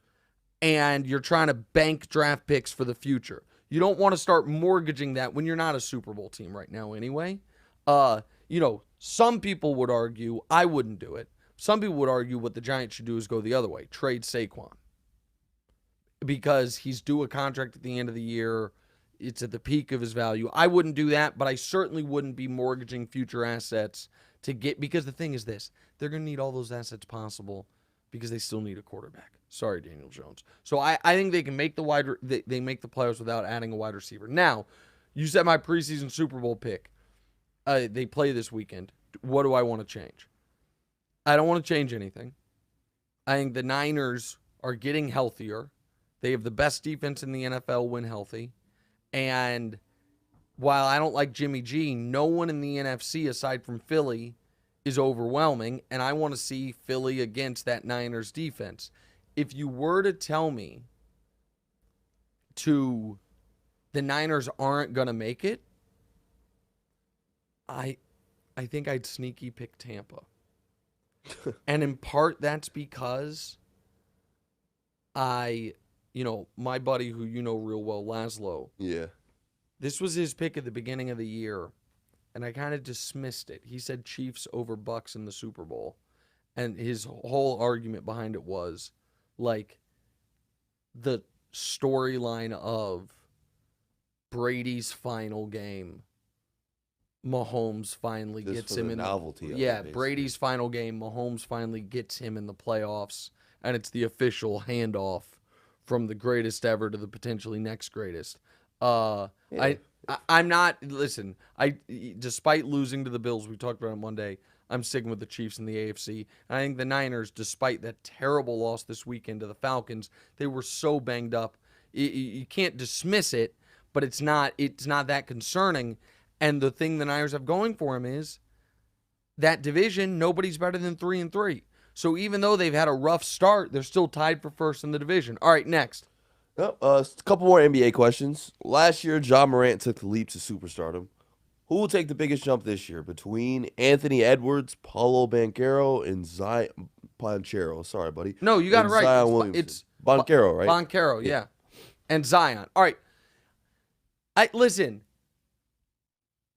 and you're trying to bank draft picks for the future. You don't want to start mortgaging that when you're not a Super Bowl team right now anyway. Some people would argue, I wouldn't do it. Some people would argue what the Giants should do is go the other way, trade Saquon. Because he's due a contract at the end of the year. It's at the peak of his value. I wouldn't do that, but I certainly wouldn't be mortgaging future assets to get, because the thing is this, they're going to need all those assets possible because they still need a quarterback. Sorry, Daniel Jones. So I think they can make they make the playoffs without adding a wide receiver. Now, you said my preseason Super Bowl pick. They play this weekend. What do I want to change? I don't want to change anything. I think the Niners are getting healthier. They have the best defense in the NFL when healthy. And while I don't like Jimmy G, no one in the NFC aside from Philly is overwhelming. And I want to see Philly against that Niners defense. If you were to tell me the Niners aren't going to make it, I think I'd sneaky pick Tampa. And in part, that's because my buddy who you know real well, Laszlo. Yeah. This was his pick at the beginning of the year, and I kind of dismissed it. He said Chiefs over Bucks in the Super Bowl, and his whole argument behind it was, like, the storyline of Brady's final game. Mahomes finally gets him in the novelty. Yeah, Brady's final game. Mahomes finally gets him in the playoffs, and it's the official handoff from the greatest ever to the potentially next greatest. I'm not. Listen, despite losing to the Bills, we talked about on Monday, I'm sticking with the Chiefs in the AFC. And I think the Niners, despite that terrible loss this weekend to the Falcons, they were so banged up. You can't dismiss it, but it's not that concerning. And the thing the Niners have going for them is that division, nobody's better than 3-3. So even though they've had a rough start, they're still tied for first in the division. All right, next. A couple more NBA questions. Last year, Ja Morant took the leap to superstardom. Who will take the biggest jump this year between Anthony Edwards, Paulo Banchero, and Zion Banchero? Sorry, buddy. No, you got it right. Zion Williamson. It's Banchero, right? Banchero, yeah. And Zion. All right. Listen.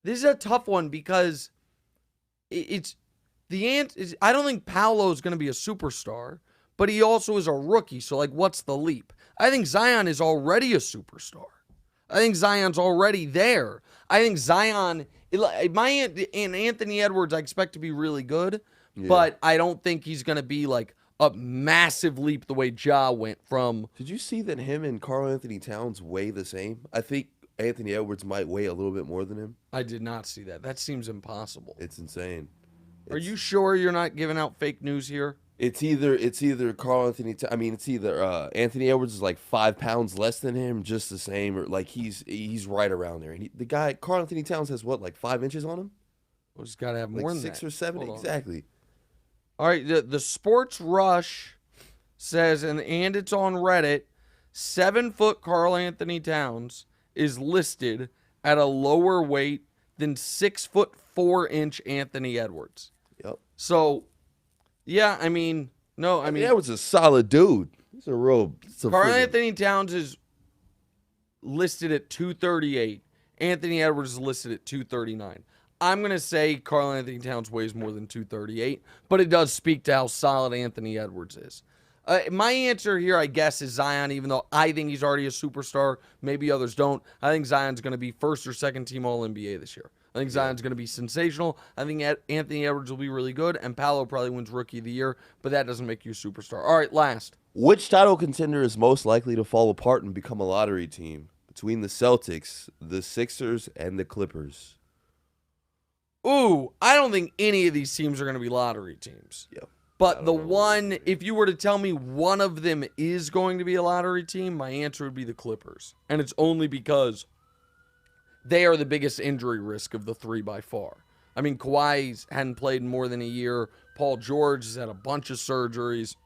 This is a tough one because I don't think Paolo's going to be a superstar, but he also is a rookie. So, like, what's the leap? I think Zion is already a superstar. I think Zion's already there. I think Zion, and Anthony Edwards, I expect to be really good, but I don't think he's going to be like a massive leap the way Ja went from. Did you see that him and Karl Anthony Towns weigh the same? I think Anthony Edwards might weigh a little bit more than him. I did not see that. That seems impossible. It's insane. Are you sure you're not giving out fake news here? It's either Karl Anthony. It's either Anthony Edwards is like 5 pounds less than him, just the same, or like he's right around there. And the guy Karl Anthony Towns has what, like 5 inches on him? Well, he's got to have more than 6 that. or 7, exactly. All right, the Sports Rush says, and it's on Reddit, 7-foot Karl Anthony Towns is listed at a lower weight than 6'4" Anthony Edwards. Yep. So, yeah, I mean, Edwards is a solid dude. He's a real. Karl Anthony Towns is listed at 238. Anthony Edwards is listed at 239. I'm going to say Karl Anthony Towns weighs more than 238, but it does speak to how solid Anthony Edwards is. My answer here, I guess, is Zion, even though I think he's already a superstar. Maybe others don't. I think Zion's going to be first or second team All-NBA this year. I think Zion's going to be sensational. I think Anthony Edwards will be really good, and Paolo probably wins Rookie of the Year, but that doesn't make you a superstar. All right, last. Which title contender is most likely to fall apart and become a lottery team between the Celtics, the Sixers, and the Clippers? Ooh, I don't think any of these teams are going to be lottery teams. Yep. But the one, if you were to tell me one of them is going to be a lottery team, my answer would be the Clippers. And it's only because they are the biggest injury risk of the three by far. I mean, Kawhi hadn't played in more than a year. Paul George has had a bunch of surgeries.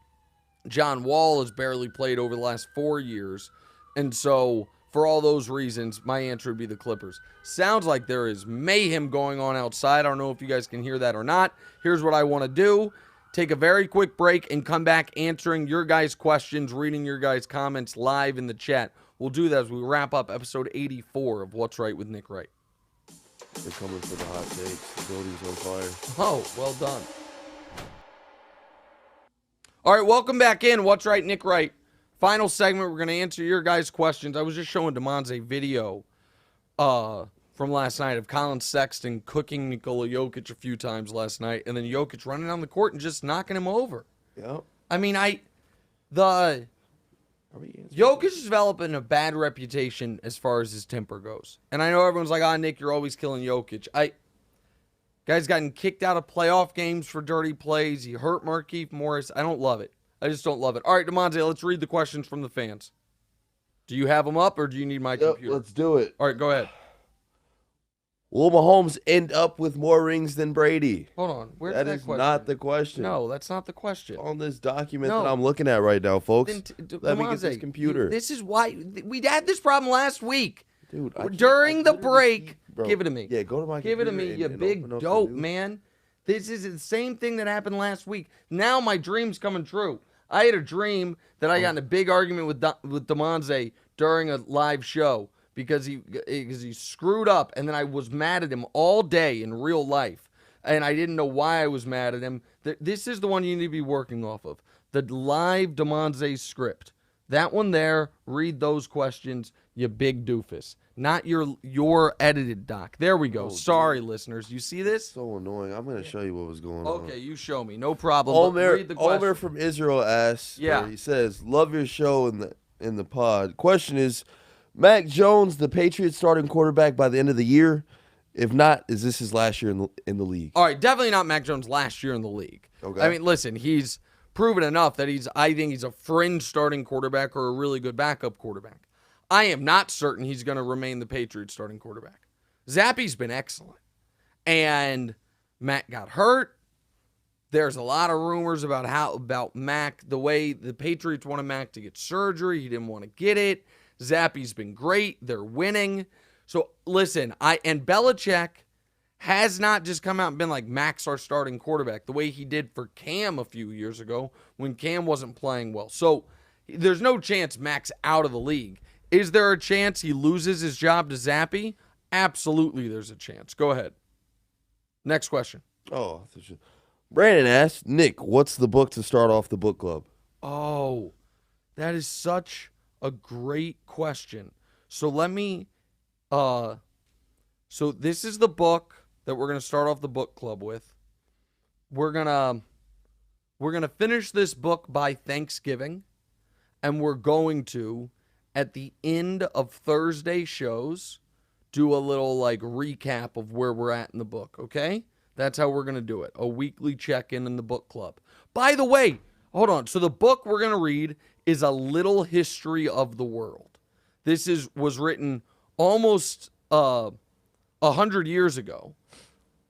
John Wall has barely played over the last 4 years. And so, for all those reasons, my answer would be the Clippers. Sounds like there is mayhem going on outside. I don't know if you guys can hear that or not. Here's what I want to do. Take a very quick break and come back answering your guys' questions, reading your guys' comments live in the chat. We'll do that as we wrap up episode 84 of What's Right with Nick Wright. They're coming for the hot takes. The building's on fire. Oh, well done. All right, welcome back in. What's Right, Nick Wright. Final segment, we're going to answer your guys' questions. I was just showing DeMon's a video from last night of Colin Sexton cooking Nikola Jokic a few times last night, and then Jokic running down the court and just knocking him over. Yep. I mean, Jokic is developing a bad reputation as far as his temper goes. And I know everyone's like, Nick, you're always killing Jokic. Guy's gotten kicked out of playoff games for dirty plays. He hurt Markieff Morris. I don't love it. I just don't love it. All right, DeMonte, let's read the questions from the fans. Do you have them up, or do you need my computer? Let's do it. All right, go ahead. Will Mahomes end up with more rings than Brady? Hold on. Where's That that is question? not the question. No, that's not the question. On this document No. that I'm looking at right now, folks. Let me get DeMonte, this computer. This is why we had this problem last week. Dude, During the break, give it to me. Yeah, go to my Give it to computer me, you and big open up the dope, news. man. This is the same thing that happened last week. Now my dream's coming true. I had a dream that I got in a big argument with DeMonte during a live show because he screwed up, and then I was mad at him all day in real life, and I didn't know why I was mad at him. This is the one you need to be working off of, the live DeMonte script. That one there, read those questions, you big doofus. Not your edited doc. There we go. Sorry, listeners. You see this? So annoying. I'm going to show you what was going on. Okay, you show me. No problem. But read the question. Omer from Israel asks, Yeah. he says, love your show in the pod. Question is, Mac Jones, the Patriots starting quarterback by the end of the year? If not, is this his last year in the league? All right, definitely not Mac Jones last year in the league. Okay. I mean, listen, he's proven enough that I think he's a fringe starting quarterback or a really good backup quarterback. I am not certain he's going to remain the Patriots starting quarterback. Zappy's been excellent. And Mac got hurt. There's a lot of rumors about Mac, the way the Patriots wanted Mac to get surgery. He didn't want to get it. Zappy's been great. They're winning. So listen, and Belichick has not just come out and been like, Mac's our starting quarterback, the way he did for Cam a few years ago when Cam wasn't playing well. So there's no chance Mac's out of the league. Is there a chance he loses his job to Zappy? Absolutely, there's a chance. Go ahead. Next question. Oh, Brandon asks, Nick, what's the book to start off the book club? Oh, that is such a great question. So let me, so this is the book that we're going to start off the book club with. We're going to finish this book by Thanksgiving, and we're going to, at the end of Thursday shows, do a little like recap of where we're at in the book, okay? That's how we're going to do it. A weekly check-in in the book club. By the way, hold on. So the book we're going to read is A Little History of the World. This was written almost 100 years ago,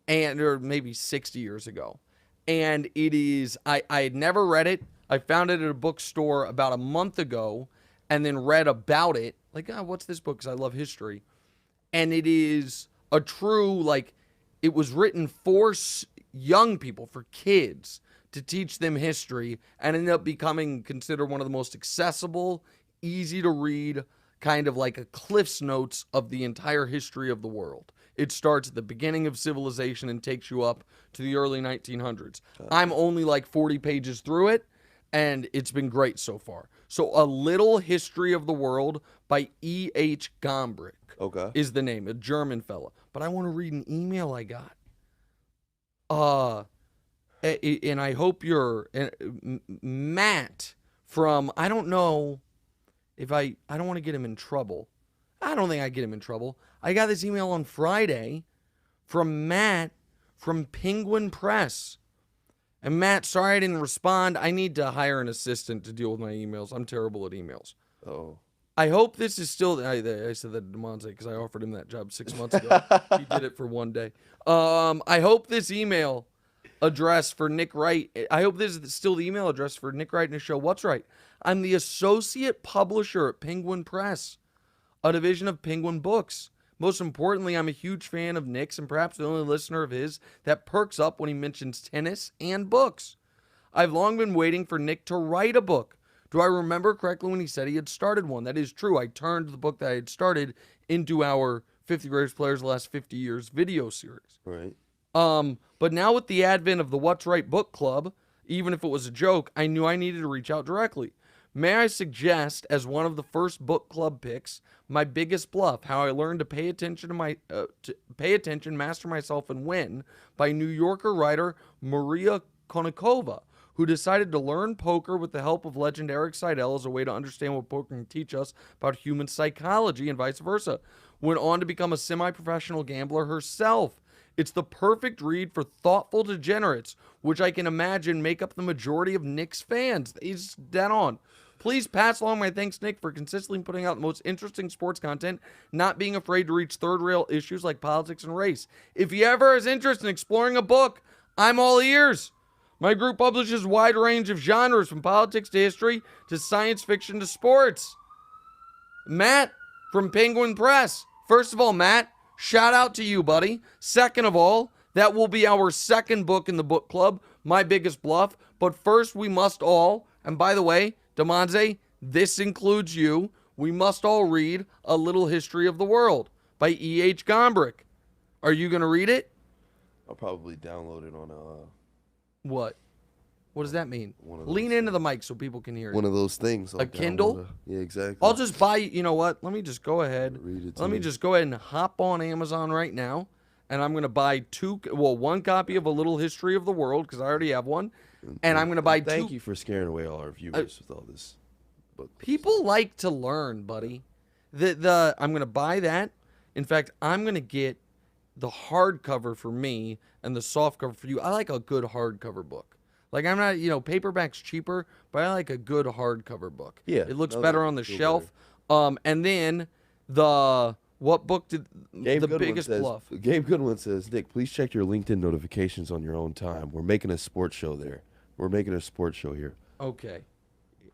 or maybe 60 years ago. And it is, I had never read it. I found it at a bookstore about a month ago and then read about it. Like, what's this book? Because I love history. And it is a true, like, it was written for young people, for kids, to teach them history, and ended up becoming considered one of the most accessible, easy to read, kind of like a Cliff's Notes of the entire history of the world. It starts at the beginning of civilization and takes you up to the early 1900s. I'm only like 40 pages through it, and it's been great so far. So A Little History of the World by E.H. Gombrich is the name, a German fella. But I want to read an email I got. And I hope you're Matt from, I don't know if I don't want to get him in trouble. I don't think I get him in trouble. I got this email on Friday from Matt from Penguin Press. And Matt, sorry I didn't respond. I need to hire an assistant to deal with my emails. I'm terrible at emails. Oh. I hope this is still, I said that to DeMonte because I offered him that job 6 months ago. He did it for one day. I hope this email address for Nick Wright, I hope this is still the email address for Nick Wright and his show, What's Right? I'm the associate publisher at Penguin Press, a division of Penguin Books. Most importantly, I'm a huge fan of Nick's and perhaps the only listener of his that perks up when he mentions tennis and books. I've long been waiting for Nick to write a book. Do I remember correctly when he said he had started one? That is true. I turned the book that I had started into our 50 Greatest Players of the Last 50 Years video series. Right. But now with the advent of the What's Right book club, even if it was a joke, I knew I needed to reach out directly. May I suggest, as one of the first book club picks, my biggest bluff, How I Learned to Pay Attention Master Myself, and Win, by New Yorker writer Maria Konnikova, who decided to learn poker with the help of legend Eric Seidel as a way to understand what poker can teach us about human psychology and vice versa. Went on to become a semi-professional gambler herself. It's the perfect read for thoughtful degenerates, which I can imagine make up the majority of Knicks fans. He's dead on. Please pass along my thanks, Nick, for consistently putting out the most interesting sports content, not being afraid to reach third-rail issues like politics and race. If he ever has interest in exploring a book, I'm all ears. My group publishes a wide range of genres, from politics to history to science fiction to sports. Matt from Penguin Press. First of all, Matt, shout out to you, buddy. Second of all, that will be our second book in the book club, My Biggest Bluff. But first, we must all, and by the way, Demonze, this includes you, we must all read A Little History of the World by E.H. Gombrich. Are you going to read it? I'll probably download it on What? What does that mean? One of Lean those into the mic so people can hear one it. of those things. A Kindle? Yeah, exactly. I'll just buy, you know what? Let me just go ahead. Read it to Let me me. just go ahead and hop on Amazon right now. And I'm going to buy one copy of A Little History of the World, because I already have one. And I'm going to buy Thank you for scaring away all our viewers with all this. But People like to learn, buddy. I'm going to buy that. In fact, I'm going to get the hardcover for me and the softcover for you. I like a good hardcover book. Like, I'm not, paperback's cheaper, but I like a good hardcover book. Yeah, It looks no, better they on the feel shelf. And then what book did Gabe The Goodwin Biggest says, Bluff? Gabe Goodwin says, Nick, please check your LinkedIn notifications on your own time. We're making a sports show there. We're making a sports show here. Okay.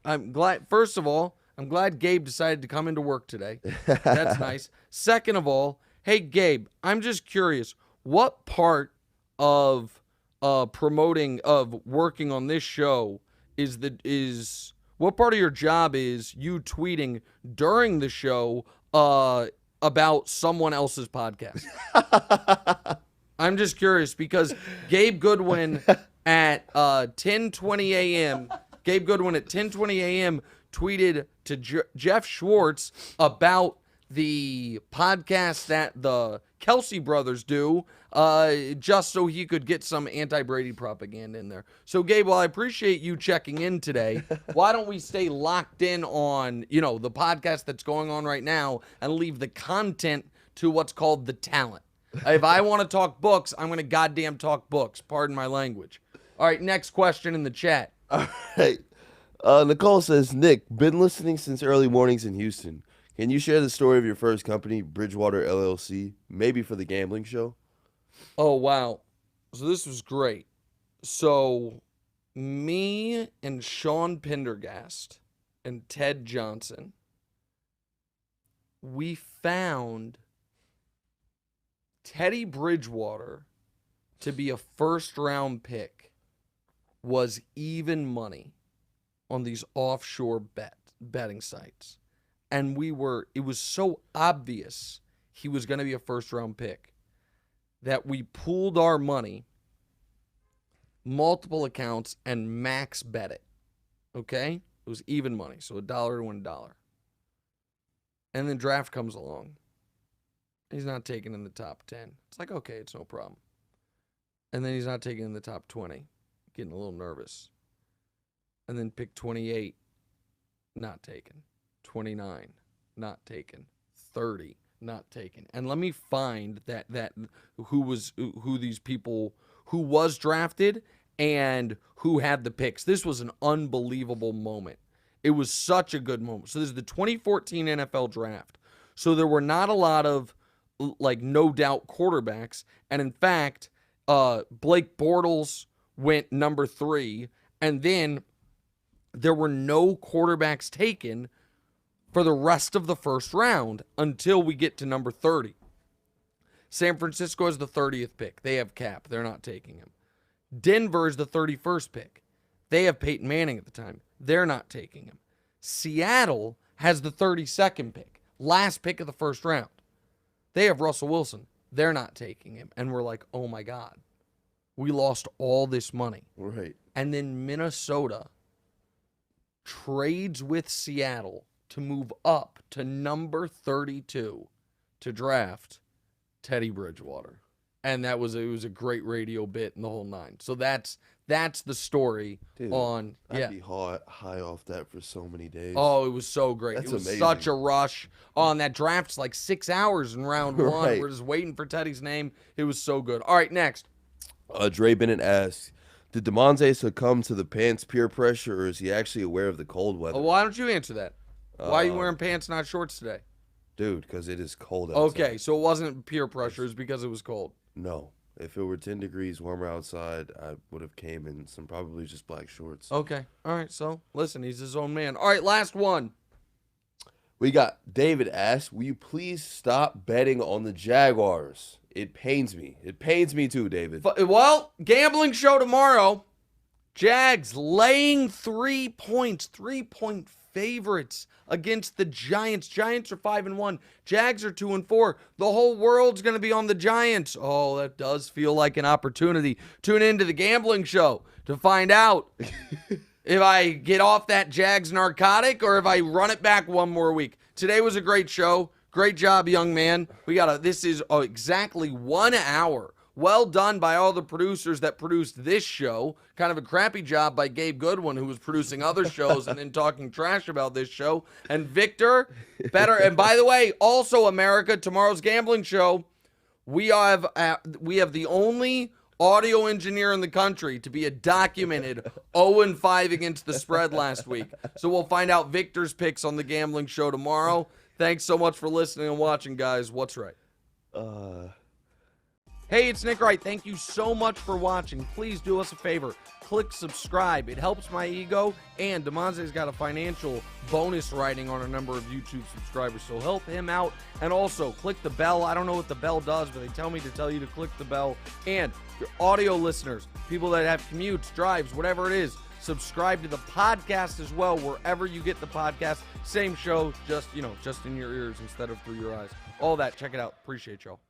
I'm glad, first of all, I'm glad Gabe decided to come into work today. That's nice. Second of all, hey, Gabe, I'm just curious, what part of working on this show what part of your job is you tweeting during the show about someone else's podcast? I'm just curious, because Gabe Goodwin at 10:20 a.m. Gabe Goodwin at 10:20 a.m. tweeted to Jeff Schwartz about the podcast that the Kelsey brothers do, just so he could get some anti-Brady propaganda in there. So, Gabe, well, I appreciate you checking in today. Why don't we stay locked in on, the podcast that's going on right now and leave the content to what's called the talent? If I want to talk books, I'm going to goddamn talk books. Pardon my language. All right, next question in the chat. All right. Nicole says, Nick, been listening since early mornings in Houston. Can you share the story of your first company, Bridgewater LLC, maybe for the gambling show? Oh, wow. So this was great. So me and Sean Pendergast and Ted Johnson, we found Teddy Bridgewater to be a first-round pick was even money on these offshore betting sites. And it was so obvious he was going to be a first-round pick that we pooled our money, multiple accounts, and max bet it. Okay? It was even money, so $1 to $1. And then draft comes along. He's not taken in the top 10. It's like, okay, it's no problem. And then he's not taken in the top 20. Getting a little nervous. And then pick 28, not taken. 29, not taken. 30, not taken. And let me find who these people, who was drafted and who had the picks. This was an unbelievable moment. It was such a good moment. So this is the 2014 NFL draft. So there were not a lot of no doubt quarterbacks. And in fact, Blake Bortles went number 3. And then there were no quarterbacks taken for the rest of the first round until we get to number 30. San Francisco is the 30th pick. They have Cap. They're not taking him. Denver is the 31st pick. They have Peyton Manning at the time. They're not taking him. Seattle has the 32nd pick. Last pick of the first round. They have Russell Wilson. They're not taking him. And we're like, oh my God. We lost all this money. Right. And then Minnesota trades with Seattle to move up to number 32 to draft Teddy Bridgewater. And it was a great radio bit in the whole nine. So that's That's the story. Dude, on. I'd be high off that for so many days. Oh, it was so great. That's it was amazing. such a rush. On that draft's like 6 hours in round one. Right. We're just waiting for Teddy's name. It was so good. All right, next. Dre Bennett asks, did DeMonte succumb to the pants peer pressure, or is he actually aware of the cold weather? Why don't you answer that? Why are you wearing pants, not shorts today? Dude, because it is cold outside. Okay, so it wasn't peer pressure. It was because it was cold. No. If it were 10 degrees warmer outside, I would have came in some probably just black shorts. Okay. All right, so listen, he's his own man. All right, last one. We got David asks, will you please stop betting on the Jaguars? It pains me. It pains me too, David. Well, gambling show tomorrow. Jags laying 3 points, 3-point favorites against the Giants. Giants are 5-1. Jags are 2-4. The whole world's going to be on the Giants. Oh, that does feel like an opportunity. Tune into the gambling show to find out if I get off that Jags narcotic or if I run it back one more week. Today was a great show. Great job, young man. This is exactly 1 hour. Well done by all the producers that produced this show. Kind of a crappy job by Gabe Goodwin, who was producing other shows and then talking trash about this show. And Victor, better. And by the way, also America, tomorrow's gambling show, we have the only audio engineer in the country to be a documented 0-5 against the spread last week. So we'll find out Victor's picks on the gambling show tomorrow. Thanks so much for listening and watching, guys. What's right? Hey, it's Nick Wright. Thank you so much for watching. Please do us a favor. Click subscribe. It helps my ego. And DeMonte's got a financial bonus writing on a number of YouTube subscribers, so help him out. And also, click the bell. I don't know what the bell does, but they tell me to tell you to click the bell. And your audio listeners, people that have commutes, drives, whatever it is, subscribe to the podcast as well, wherever you get the podcast. Same show, just in your ears instead of through your eyes. All that. Check it out. Appreciate y'all.